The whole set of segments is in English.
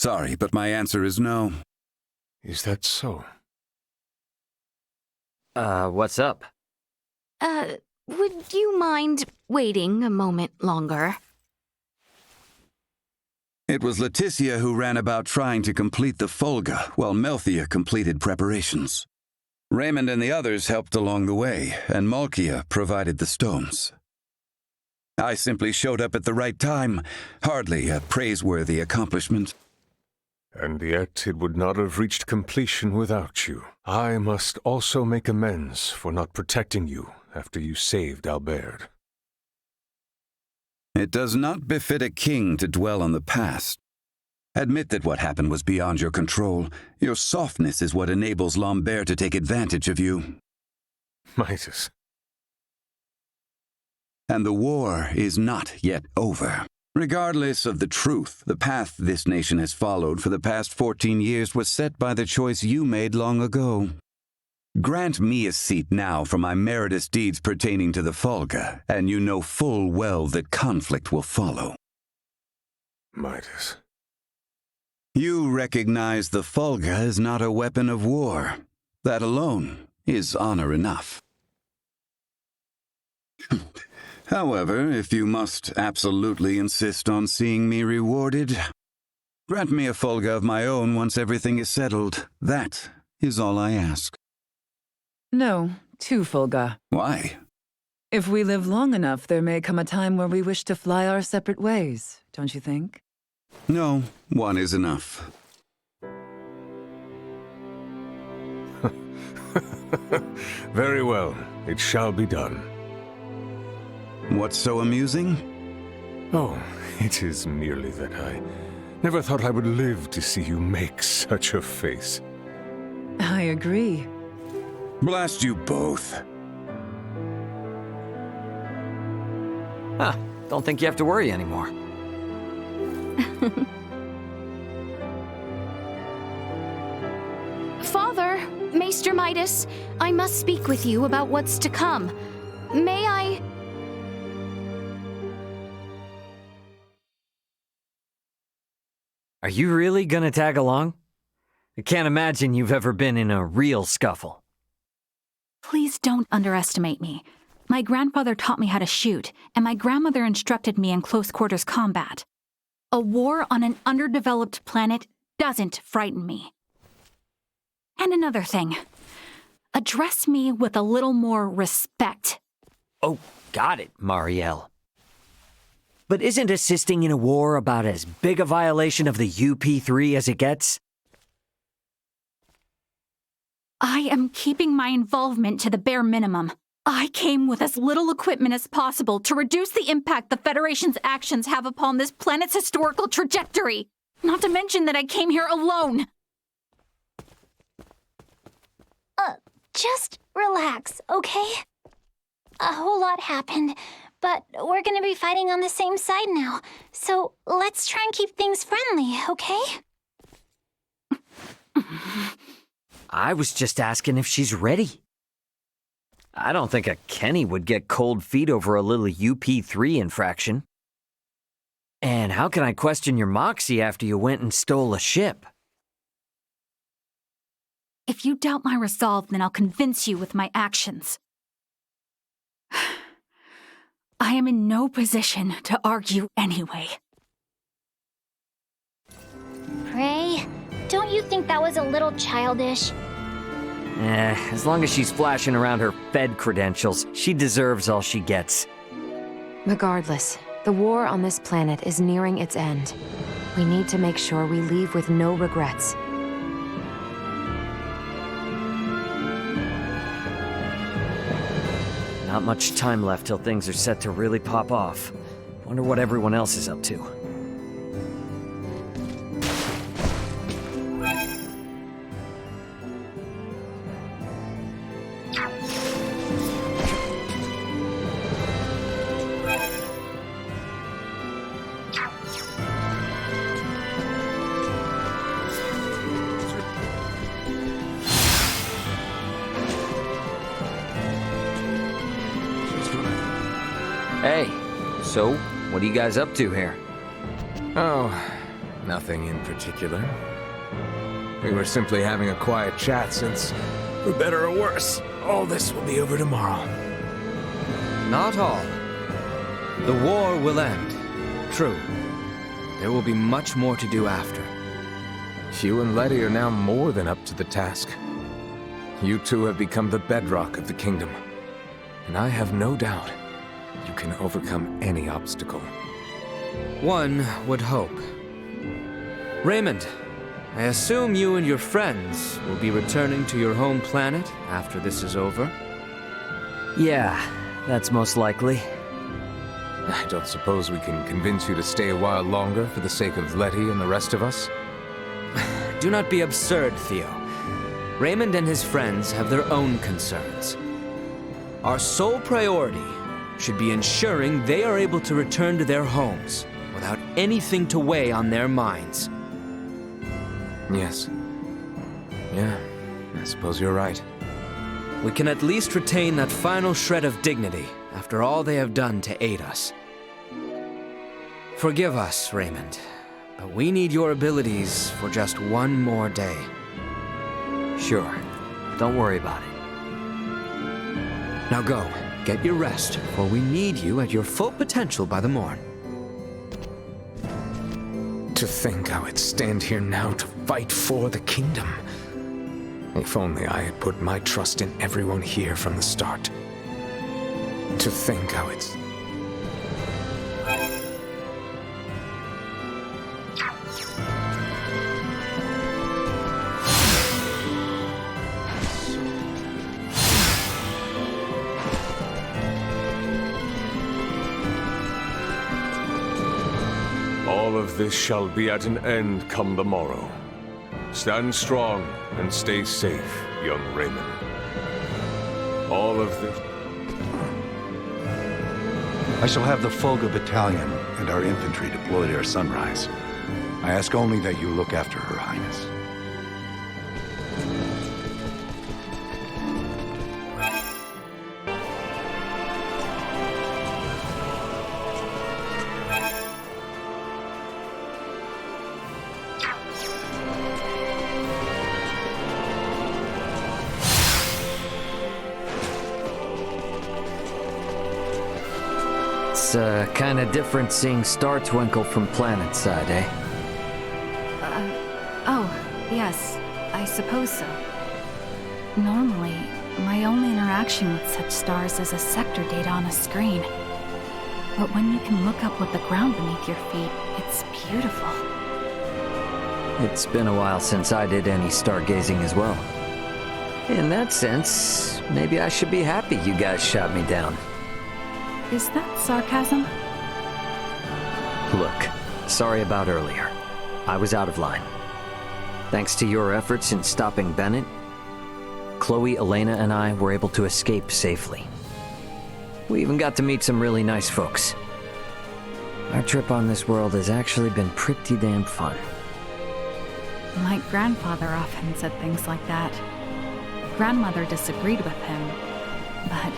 Sorry, but my answer is no. Is that so? What's up? Would you mind waiting a moment longer? It was Leticia who ran about trying to complete the Folga, while Melthia completed preparations. Raymond and the others helped along the way, and Malkia provided the stones. I simply showed up at the right time, hardly a praiseworthy accomplishment. And yet it would not have reached completion without you. I must also make amends for not protecting you after you saved Albert. It does not befit a king to dwell on the past. Admit that what happened was beyond your control. Your softness is what enables Lambert to take advantage of you. Midas. And the war is not yet over. Regardless of the truth, the path this nation has followed for the past 14 years was set by the choice you made long ago. Grant me a seat now for my meritorious deeds pertaining to the Folga, and you know full well that conflict will follow. Midas. You recognize the Folga is not a weapon of war. That alone is honor enough. However, if you must absolutely insist on seeing me rewarded, grant me a Folga of my own once everything is settled. That is all I ask. No, 2 Folga. Why? If we live long enough, there may come a time where we wish to fly our separate ways, don't you think? No, 1 is enough. Very well, it shall be done. What's so amusing? Oh, it is merely that I never thought I would live to see you make such a face. I agree. Blast you both. Don't think you have to worry anymore. Father, Maester Midas, I must speak with you about what's to come. May I... Are you really gonna tag along? I can't imagine you've ever been in a real scuffle. Please don't underestimate me. My grandfather taught me how to shoot, and my grandmother instructed me in close quarters combat. A war on an underdeveloped planet doesn't frighten me. And another thing, address me with a little more respect. Oh, got it, Marielle. But isn't assisting in a war about as big a violation of the UP3 as it gets? I am keeping my involvement to the bare minimum. I came with as little equipment as possible to reduce the impact the Federation's actions have upon this planet's historical trajectory. Not to mention that I came here alone. Just relax, okay? A whole lot happened, but we're gonna be fighting on the same side now. So let's try and keep things friendly, okay? I was just asking if she's ready. I don't think a Kenny would get cold feet over a little UP3 infraction. And how can I question your moxie after you went and stole a ship? If you doubt my resolve, then I'll convince you with my actions. I am in no position to argue anyway. Prey, don't you think that was a little childish? As long as she's flashing around her Fed credentials, she deserves all she gets. Regardless, the war on this planet is nearing its end. We need to make sure we leave with no regrets. Not much time left till things are set to really pop off. Wonder what everyone else is up to. Hey, so, what are you guys up to here? Oh, Nothing in particular. We were simply having a quiet chat since, for better or worse, all this will be over tomorrow. Not all. The war will end. True. There will be much more to do after. You and Letty are now more than up to the task. You two have become the bedrock of the kingdom. And I have no doubt you can overcome any obstacle. One would hope. Raymond, I assume you and your friends will be returning to your home planet after this is over? Yeah, that's most likely. I don't suppose we can convince you to stay a while longer for the sake of Letty and the rest of us? Do not be absurd, Theo. Raymond and his friends have their own concerns. Our sole priority should be ensuring they are able to return to their homes without anything to weigh on their minds. Yes. Yeah, I suppose you're right. We can at least retain that final shred of dignity after all they have done to aid us. Forgive us, Raymond, but we need your abilities for just one more day. Sure. Don't worry about it. Now go, get your rest, for we need you at your full potential by the morn. To think I would stand here now to fight for the kingdom. If only I had put my trust in everyone here from the start. To think I would... All of this shall be at an end come the morrow. Stand strong and stay safe, young Raymond. All of this... I shall have the Fulga Battalion and our infantry deployed ere sunrise. I ask only that you look after Her Highness. It's kind of different seeing Star Twinkle from planetside, eh? Oh, yes, I suppose so. Normally, my only interaction with such stars is a sector data on a screen. But when you can look up with the ground beneath your feet, it's beautiful. It's been a while since I did any stargazing as well. In that sense, maybe I should be happy you guys shot me down. Is that sarcasm? Look, sorry about earlier. I was out of line. Thanks to your efforts in stopping Bennett, Chloe, Elena, and I were able to escape safely. We even got to meet some really nice folks. Our trip on this world has actually been pretty damn fun. My grandfather often said things like that. Grandmother disagreed with him, but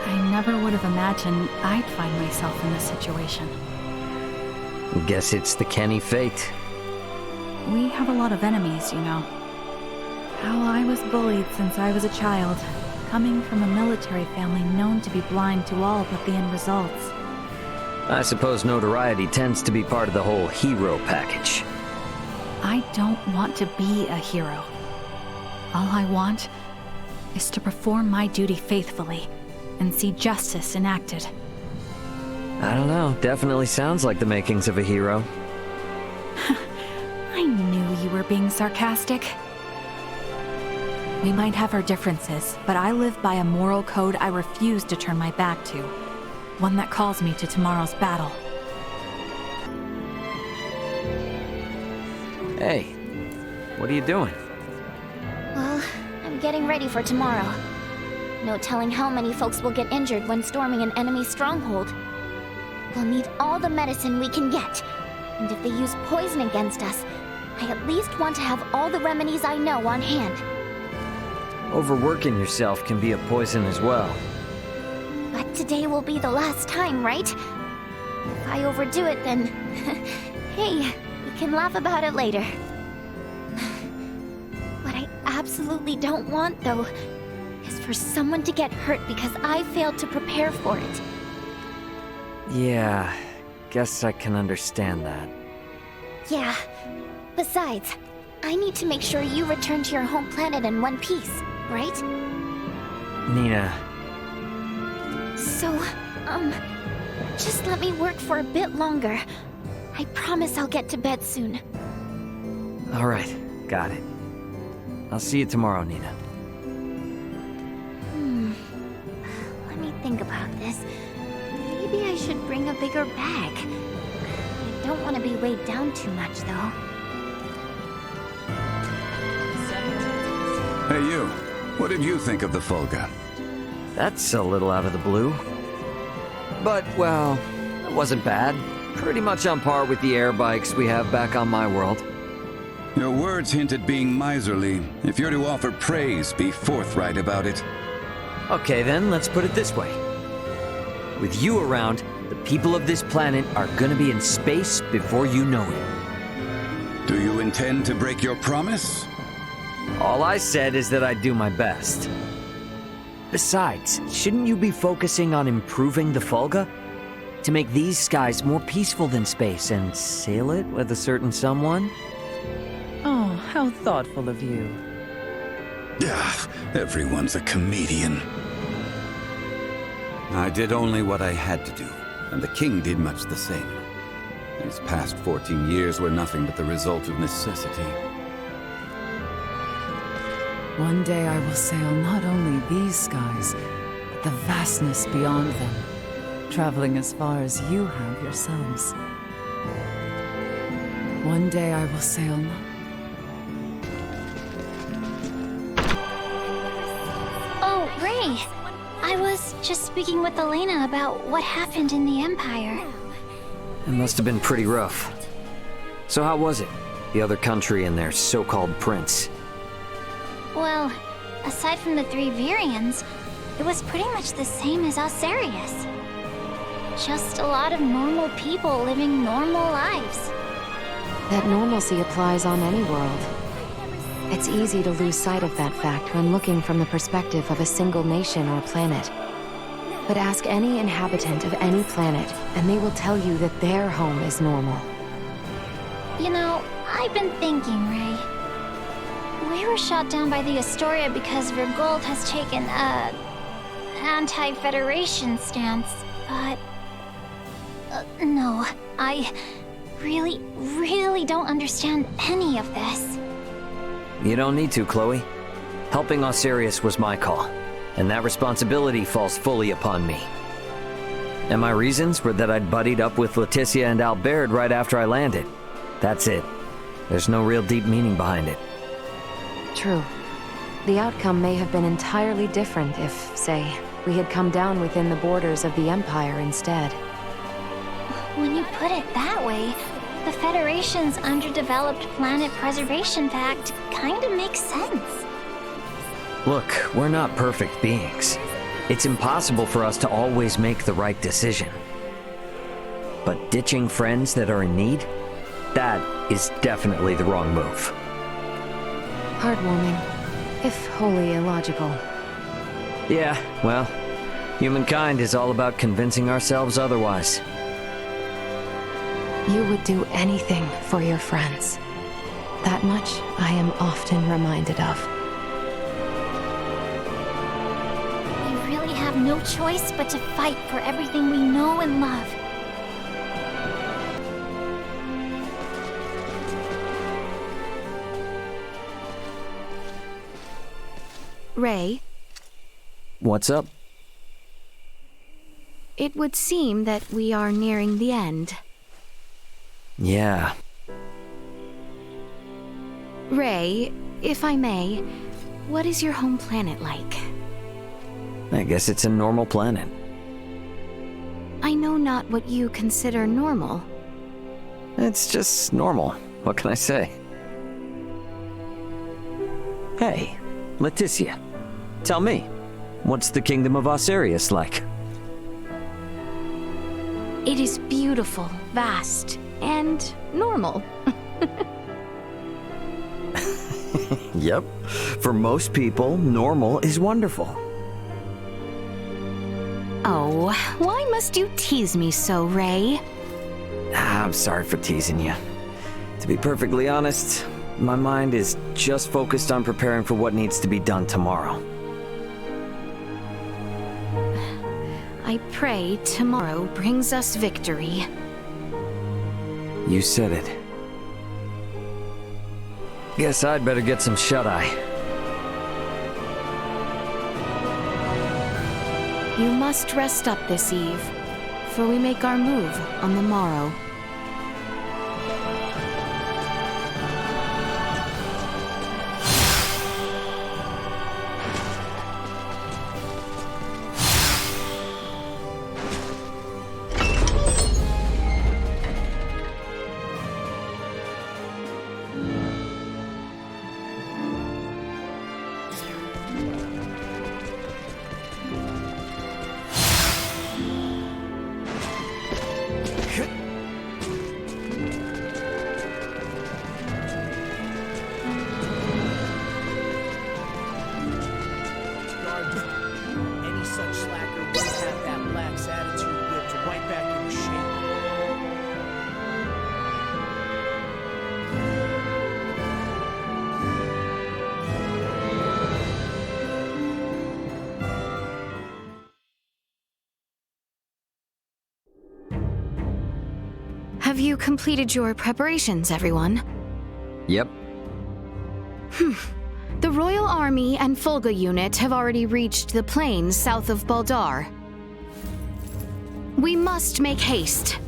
I never would have imagined I'd find myself in this situation. Guess it's the Kenny fate. We have a lot of enemies, you know. How I was bullied since I was a child, coming from a military family known to be blind to all but the end results. I suppose notoriety tends to be part of the whole hero package. I don't want to be a hero. All I want is to perform my duty faithfully and see justice enacted. I don't know, definitely sounds like the makings of a hero. I knew you were being sarcastic. We might have our differences, but I live by a moral code I refuse to turn my back to. One that calls me to tomorrow's battle. Hey, what are you doing? Well, I'm getting ready for tomorrow. No telling how many folks will get injured when storming an enemy stronghold. We'll need all the medicine we can get. And if they use poison against us, I at least want to have all the remedies I know on hand. Overworking yourself can be a poison as well. But today will be the last time, right? If I overdo it, then... hey, We can laugh about it later. What I absolutely don't want, though, is for someone to get hurt because I failed to prepare for it. Yeah, guess I can understand that. Yeah. Besides, I need to make sure you return to your home planet in one piece, right? Nina. So, just let me work for a bit longer. I promise I'll get to bed soon. Alright, got it. I'll see you tomorrow, Nina. Let me think about this. Maybe I should bring a bigger bag. I don't want to be weighed down too much, though. Hey, you. What did you think of the Fulga? That's a little out of the blue. But, well, it wasn't bad. Pretty much on par with the air bikes we have back on my world. Your words hint at being miserly. If you're to offer praise, be forthright about it. Okay then, let's put it this way. With you around, the people of this planet are gonna be in space before you know it. Do you intend to break your promise? All I said is that I'd do my best. Besides, shouldn't you be focusing on improving the Fulga? To make these skies more peaceful than space and sail it with a certain someone? Oh, how thoughtful of you. Everyone's a comedian. I did only what I had to do, and the king did much the same. These past 14 years were nothing but the result of necessity. One day I will sail not only these skies, but the vastness beyond them, traveling as far as you have yourselves. One day I will sail not... Oh, Ray! I was just speaking with Elena about what happened in the Empire. It must have been pretty rough. So how was it? The other country and their so-called prince? Well, aside from the 3 Virians, it was pretty much the same as Osirius. Just a lot of normal people living normal lives. That normalcy applies on any world. It's easy to lose sight of that fact when looking from the perspective of a single nation or planet. But ask any inhabitant of any planet, and they will tell you that their home is normal. You know, I've been thinking, Ray. We were shot down by the Astoria because Vergold has taken a anti-Federation stance, but... no, I really don't understand any of this. You don't need to, Chloe. Helping Osirius was my call, and that responsibility falls fully upon me. And my reasons were that I'd buddied up with Leticia and Albert right after I landed. That's it. There's no real deep meaning behind it. True. The outcome may have been entirely different if, say, we had come down within the borders of the Empire instead. When you put it that way, the Federation's Underdeveloped Planet Preservation Pact kinda makes sense. Look, we're not perfect beings. It's impossible for us to always make the right decision. But ditching friends that are in need? That is definitely the wrong move. Heartwarming, if wholly illogical. Yeah, well, humankind is all about convincing ourselves otherwise. You would do anything for your friends. That much I am often reminded of. We really have no choice but to fight for everything we know and love. Ray, What's up? it would seem that we are nearing the end. Yeah. Ray, if I may, what is your home planet like? I guess it's a normal planet. I know not what you consider normal. It's just normal. What can I say? Hey, Leticia. Tell me, what's the kingdom of Osirius like? It is beautiful, vast, and normal. Yep. For most people, normal is wonderful. Oh, why must you tease me so, Ray? I'm sorry for teasing you. To be perfectly honest, my mind is just focused on preparing for what needs to be done tomorrow. I pray tomorrow brings us victory. You said it. Guess I'd better get some shut-eye. You must rest up this eve, for we make our move on the morrow. Any such slacker wouldn't have that lax attitude whipped right back into shape. Have you completed your preparations, everyone? Yep. The Royal Army and Fulga unit have already reached the plains south of Baldar. We must make haste.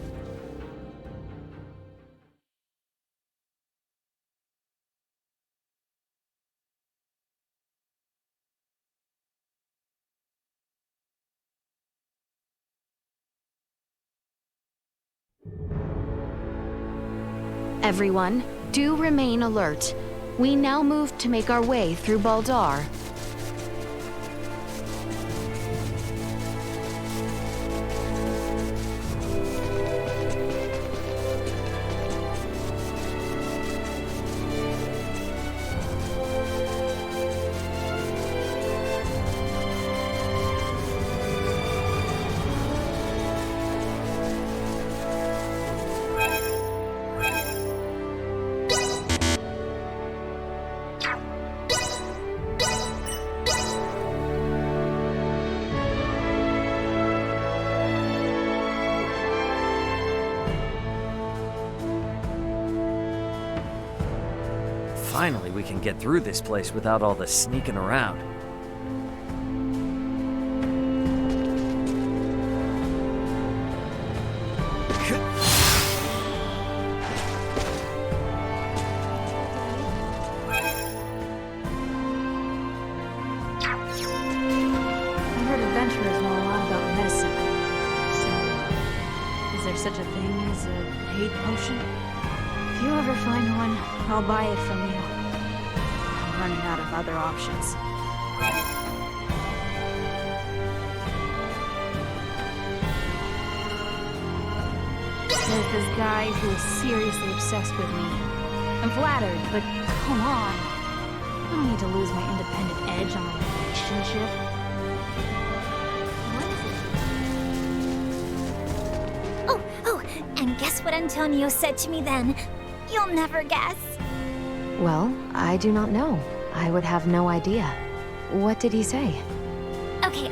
Everyone, do remain alert. We now move to make our way through Baldar. Finally, we can get through this place without all the sneaking around. I heard adventurers know a lot about medicine. So, is there such a thing as a hate potion? If you ever find one, I'll buy it from you. I'm running out of other options. There's this guy who is seriously obsessed with me. I'm flattered, but come on. I don't need to lose my independent edge on a relationship. Oh, and guess what Antonio said to me then? You'll never guess. Well, I do not know. I would have no idea. What did he say? Okay,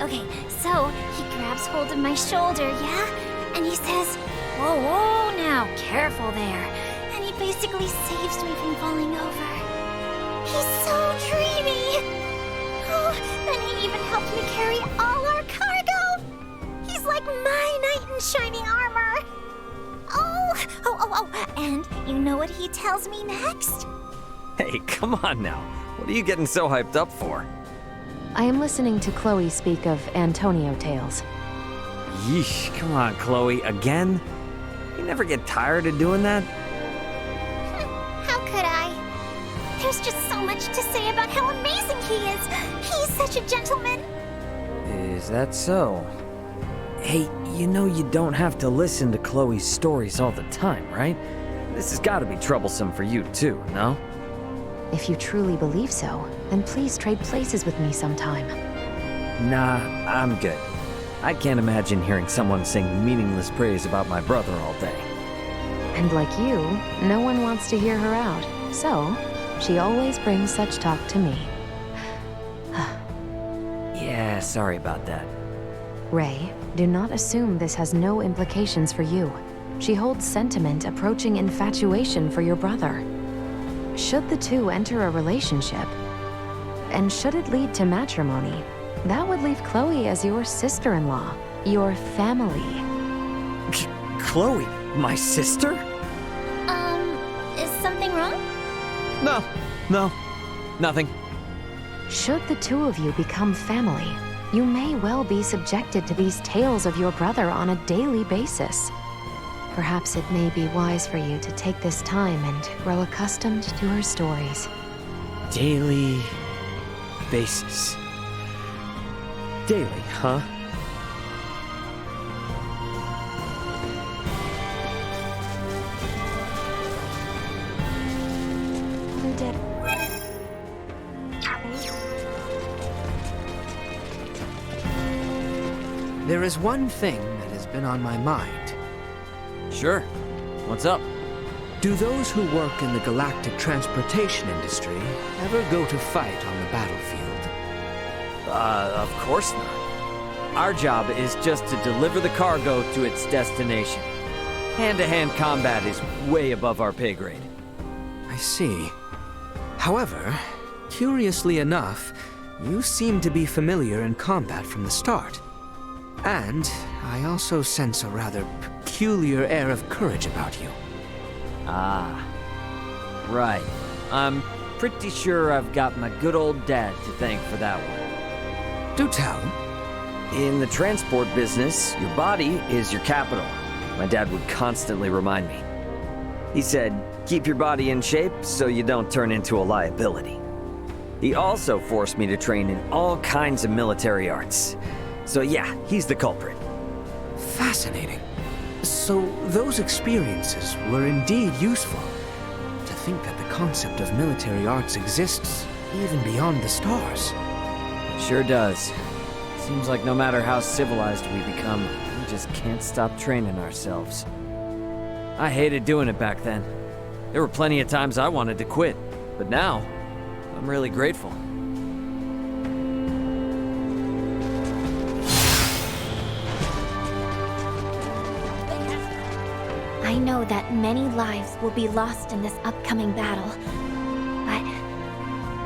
so he grabs hold of my shoulder, yeah? And he says, whoa, now, careful there. And he basically saves me from falling over. He's so dreamy! Oh, and he even helped me carry all our cargo! He's like my knight in shining armor! Oh, and you know what he tells me next? Hey, come on now. What are you getting so hyped up for? I am listening to Chloe speak of Antonio tales. Yeesh, come on, Chloe, again? You never get tired of doing that? How could I? There's just so much to say about how amazing he is. He's such a gentleman. Is that so? Hey, you know you don't have to listen to Chloe's stories all the time, right? This has got to be troublesome for you too, no? If you truly believe so, then please trade places with me sometime. Nah, I'm good. I can't imagine hearing someone sing meaningless praise about my brother all day. And like you, no one wants to hear her out. So, she always brings such talk to me. Yeah, sorry about that. Ray, do not assume this has no implications for you. She holds sentiment approaching infatuation for your brother. Should the two enter a relationship, and should it lead to matrimony, that would leave Chloe as your sister-in-law, your family. Chloe, my sister? Is something wrong? No, nothing. Should the two of you become family, you may well be subjected to these tales of your brother on a daily basis. Perhaps it may be wise for you to take this time and grow accustomed to her stories. Daily basis. Daily, huh? Who did? There is one thing that has been on my mind. Sure. What's up? Do those who work in the galactic transportation industry ever go to fight on the battlefield? Of course not. Our job is just to deliver the cargo to its destination. Hand-to-hand combat is way above our pay grade. I see. However, curiously enough, you seem to be familiar in combat from the start. And I also sense a rather peculiar air of courage about you. Ah, right. I'm pretty sure I've got my good old dad to thank for that one. Do tell. In the transport business, your body is your capital. My dad would constantly remind me. He said, keep your body in shape so you don't turn into a liability. He also forced me to train in all kinds of military arts. So yeah, he's the culprit. Fascinating. So those experiences were indeed useful. To think that the concept of military arts exists even beyond the stars. Sure does. Seems like no matter how civilized we become, we just can't stop training ourselves. I hated doing it back then. There were plenty of times I wanted to quit, but now, I'm really grateful. I know that many lives will be lost in this upcoming battle, but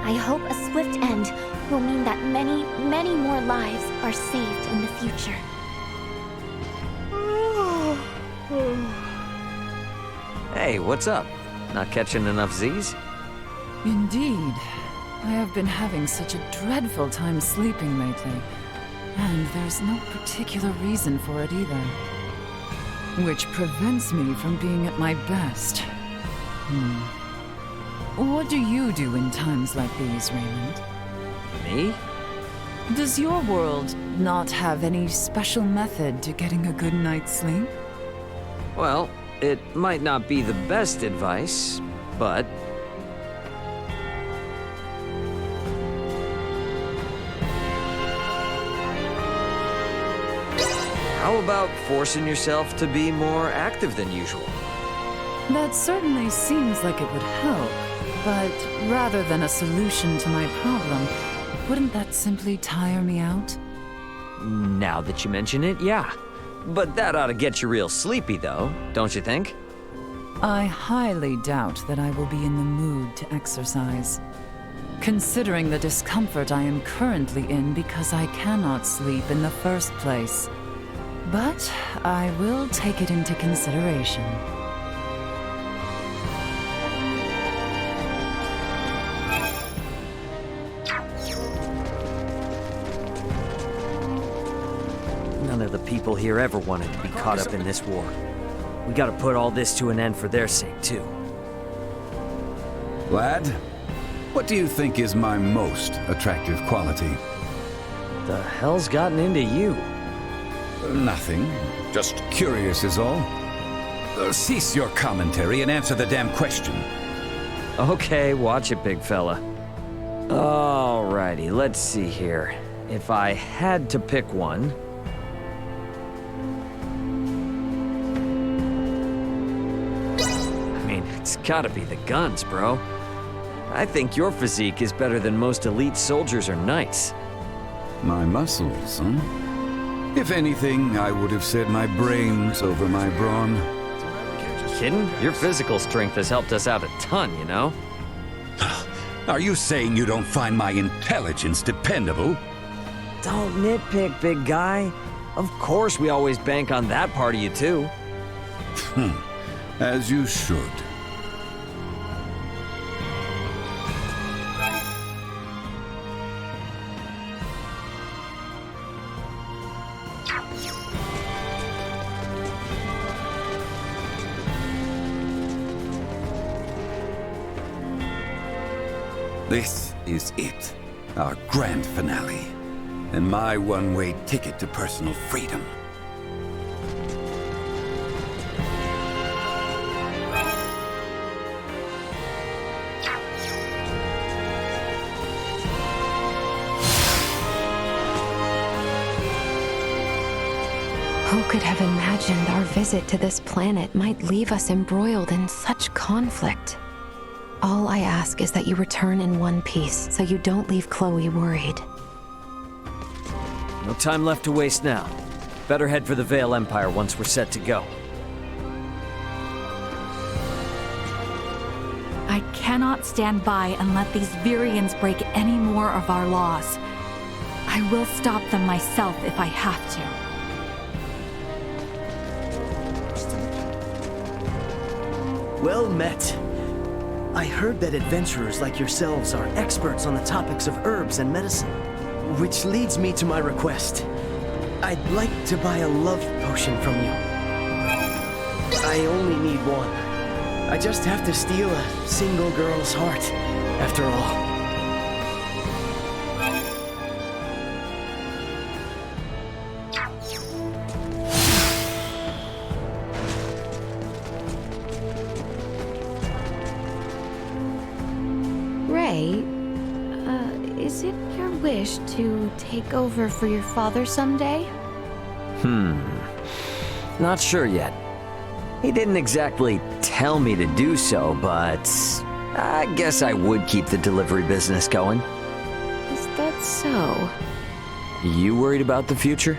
I hope a swift end will mean that many, many more lives are saved in the future. Hey, what's up? Not catching enough Z's? Indeed. I have been having such a dreadful time sleeping lately, and there's no particular reason for it either. Which prevents me from being at my best. What do you do in times like these, Raymond? Me? Does your world not have any special method to getting a good night's sleep? Well, it might not be the best advice, but... How about forcing yourself to be more active than usual? That certainly seems like it would help, but rather than a solution to my problem, wouldn't that simply tire me out? Now that you mention it, yeah. But that ought to get you real sleepy, though, don't you think? I highly doubt that I will be in the mood to exercise. Considering the discomfort I am currently in because I cannot sleep in the first place. But I will take it into consideration. None of the people here ever wanted to be caught up in this war. We gotta put all this to an end for their sake, too. Lad, what do you think is my most attractive quality? The hell's gotten into you? Nothing. Just curious is all. Cease your commentary and answer the damn question. Okay, watch it, big fella. Alrighty, let's see here. If I had to pick one... I mean, it's gotta be the guns, bro. I think your physique is better than most elite soldiers or knights. My muscles, huh? If anything, I would have said my brains over my brawn. Kidding? Your physical strength has helped us out a ton, you know? Are you saying you don't find my intelligence dependable? Don't nitpick, big guy. Of course we always bank on that part of you, too. As you should. This is it, our grand finale, and my one-way ticket to personal freedom. Who could have imagined our visit to this planet might leave us embroiled in such conflict? All I ask is that you return in one piece, so you don't leave Chloe worried. No time left to waste now. Better head for the Vale Empire once we're set to go. I cannot stand by and let these Virians break any more of our laws. I will stop them myself if I have to. Well met. I heard that adventurers like yourselves are experts on the topics of herbs and medicine. Which leads me to my request. I'd like to buy a love potion from you. I only need one. I just have to steal a single girl's heart, after all. Ray, is it your wish to take over for your father someday? Not sure yet. He didn't exactly tell me to do so, but I guess I would keep the delivery business going. Is that so? You worried about the future?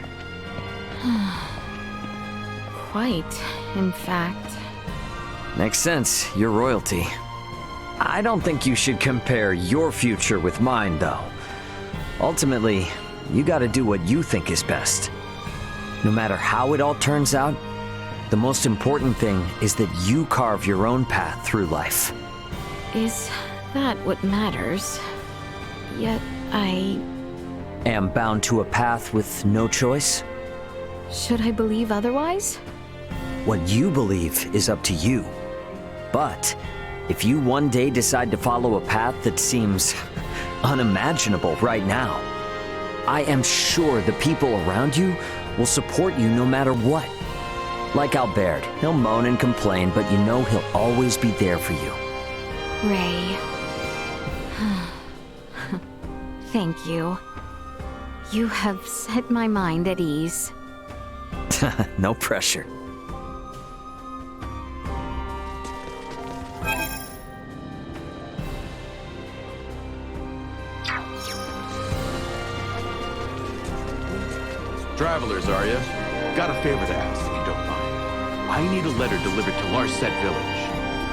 Quite, in fact. Makes sense. You're royalty. I don't think you should compare your future with mine, though. Ultimately, you gotta do what you think is best. No matter how it all turns out, the most important thing is that you carve your own path through life. Is that what matters? Yet I... am bound to a path with no choice? Should I believe otherwise? What you believe is up to you. But if you one day decide to follow a path that seems unimaginable right now, I am sure the people around you will support you no matter what. Like Albert, he'll moan and complain, but you know he'll always be there for you. Ray. Thank you. You have set my mind at ease. No pressure. Travelers, are you? Got a favor to ask, if you don't mind. I need a letter delivered to Larset Village.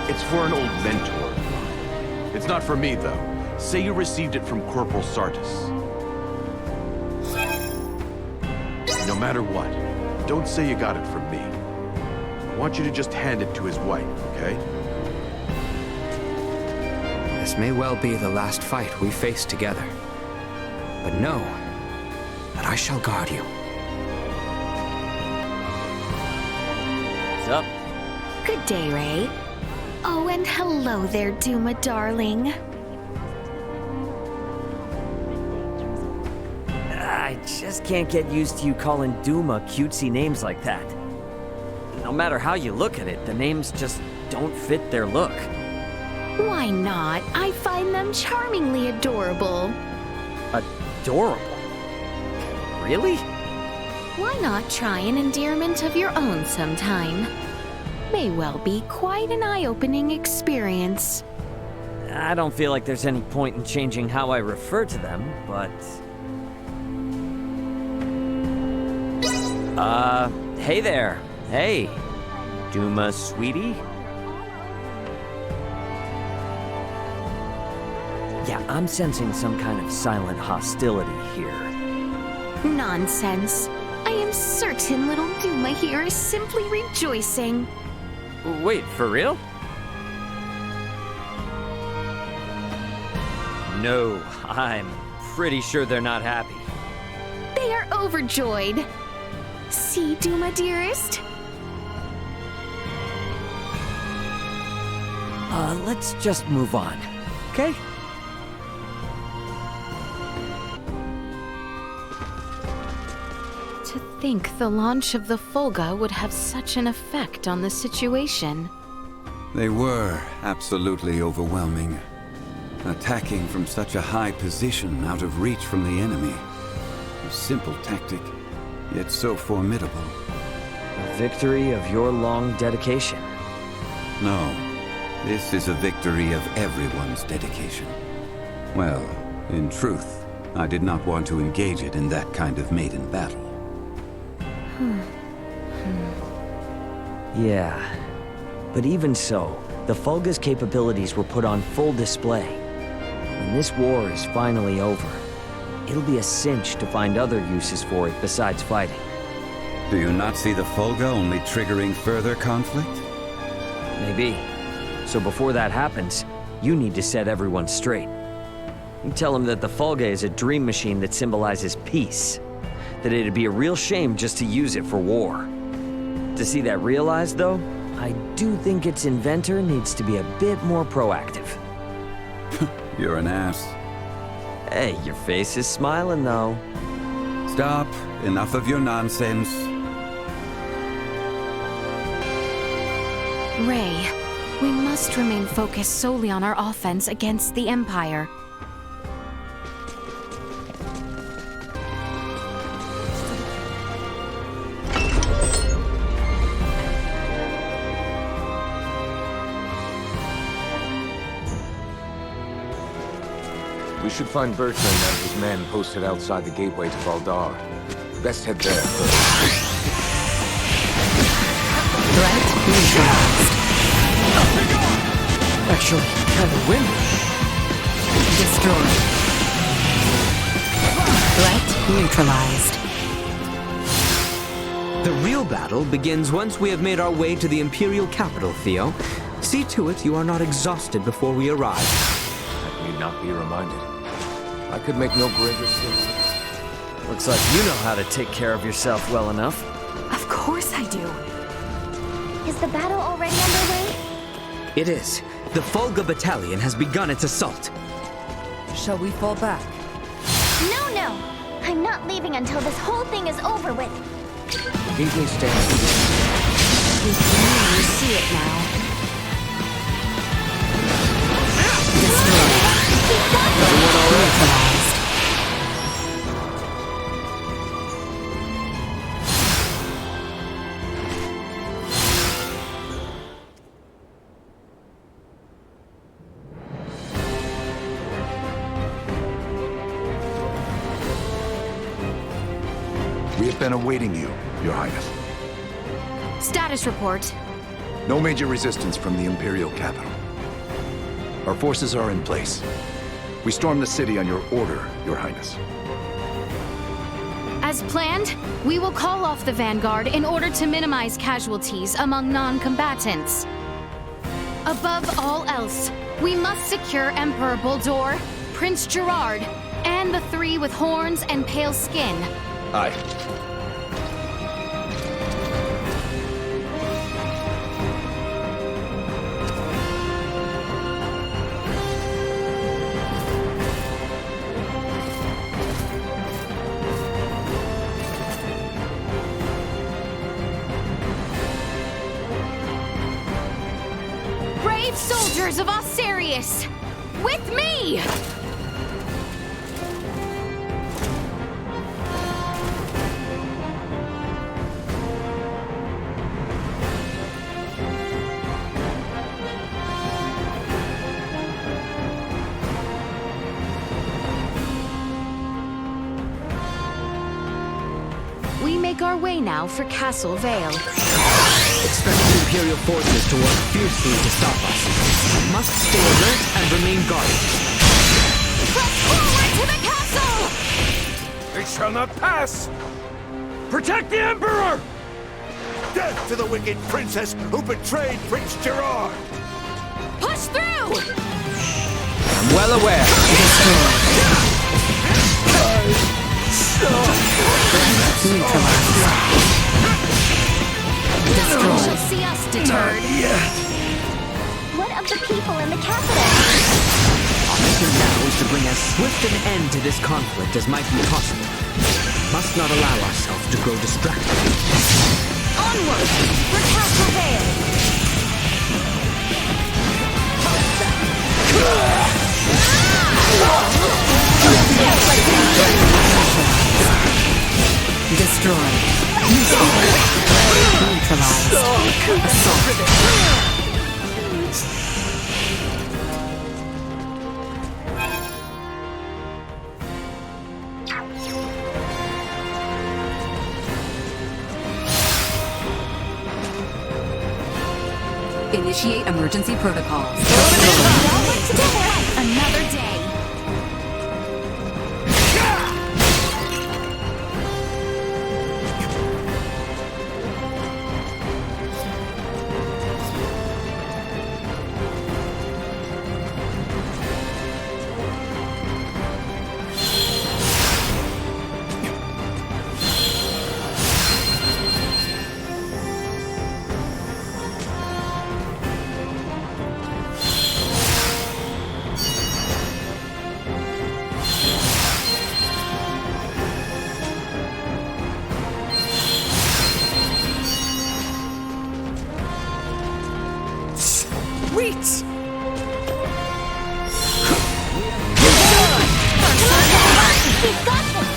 It's for an old mentor of mine. It's not for me, though. Say you received it from Corporal Sartis. No matter what, don't say you got it from me. I want you to just hand it to his wife, okay? This may well be the last fight we face together. But know that I shall guard you. What's up? Good day, Ray. Oh, and hello there, Duma darling. I just can't get used to you calling Duma cutesy names like that. No matter how you look at it, the names just don't fit their look. Why not? I find them charmingly adorable. Adorable? Really? Why not try an endearment of your own sometime? May well be quite an eye-opening experience. I don't feel like there's any point in changing how I refer to them, but... hey there. Hey, Duma sweetie? Yeah, I'm sensing some kind of silent hostility here. Nonsense. I am certain little Duma here is simply rejoicing. Wait, for real? No, I'm pretty sure they're not happy. They are overjoyed. See, Duma dearest? Let's just move on, okay? To think the launch of the Folga would have such an effect on the situation. They were absolutely overwhelming. Attacking from such a high position out of reach from the enemy. A simple tactic, yet so formidable. A victory of your long dedication. No, this is a victory of everyone's dedication. Well, in truth, I did not want to engage it in that kind of maiden battle. Yeah, but even so, the Folga's capabilities were put on full display. When this war is finally over, it'll be a cinch to find other uses for it besides fighting. Do you not see the Folga only triggering further conflict? Maybe. So before that happens, you need to set everyone straight. You tell them that the Folga is a dream machine that symbolizes peace. That it'd be a real shame just to use it for war. To see that realized, though, I do think its inventor needs to be a bit more proactive. You're an ass. Hey, your face is smiling, though. Stop. Enough of your nonsense. Ray, we must remain focused solely on our offense against the Empire. We should find Bertrand and his men posted outside the gateway to Valdar. Best head there first. Threat neutralized. Actually, kind of windy. Destroyed. Threat neutralized. The real battle begins once we have made our way to the Imperial capital, Theo. See to it you are not exhausted before we arrive. I need not be reminded. I could make no greater statement. Looks like you know how to take care of yourself well enough. Of course I do. Is the battle already underway? It is. The Folga Battalion has begun its assault. Shall we fall back? No. I'm not leaving until this whole thing is over with. Gateway stands. We can really see it now. Neutralized. We have been awaiting you, Your Highness. Status report. No major resistance from the Imperial capital. Our forces are in place. We stormed the city on your order, Your Highness. As planned, we will call off the Vanguard in order to minimize casualties among non-combatants. Above all else, we must secure Emperor Boldur, Prince Gerard, and the three with horns and pale skin. Aye. brave soldiers of Osirius! With me! We make our way now for Castle Vale. Expect the Imperial forces to work fiercely to stop us. We must stay alert and remain guarded. Press forward to the castle! They shall not pass! Protect the Emperor! Death to the wicked princess who betrayed Prince Gerard! Push through! I'm well aware. You shall see us deterred. What of the people in the capital? Our mission now is to bring as swift an end to this conflict as might be possible. We must not allow ourselves to grow distracted. Onward for Castle Vale! Destroy. Neutralized. Assault. Initiate emergency protocols. Another day. Sweet! We've got them!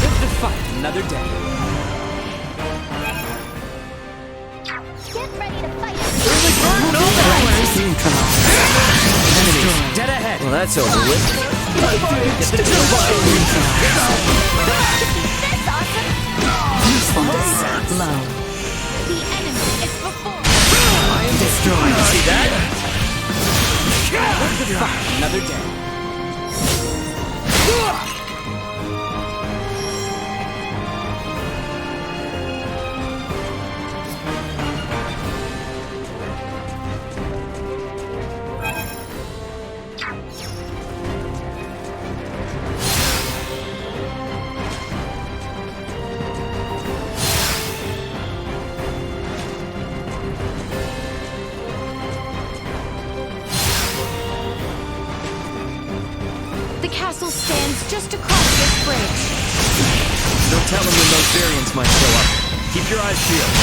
Live to fight another day. Get ready to fight! Enemies dead ahead. Well, that's over with. Get the turbine. This awesome! Usefulness low. The enemy is before I am destroyed. See that? Live to fight another day. The castle stands just across this bridge. No telling when those variants might show up. Keep your eyes peeled.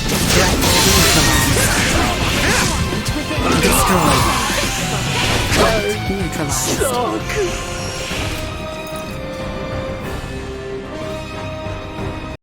Destroy. Neutralized.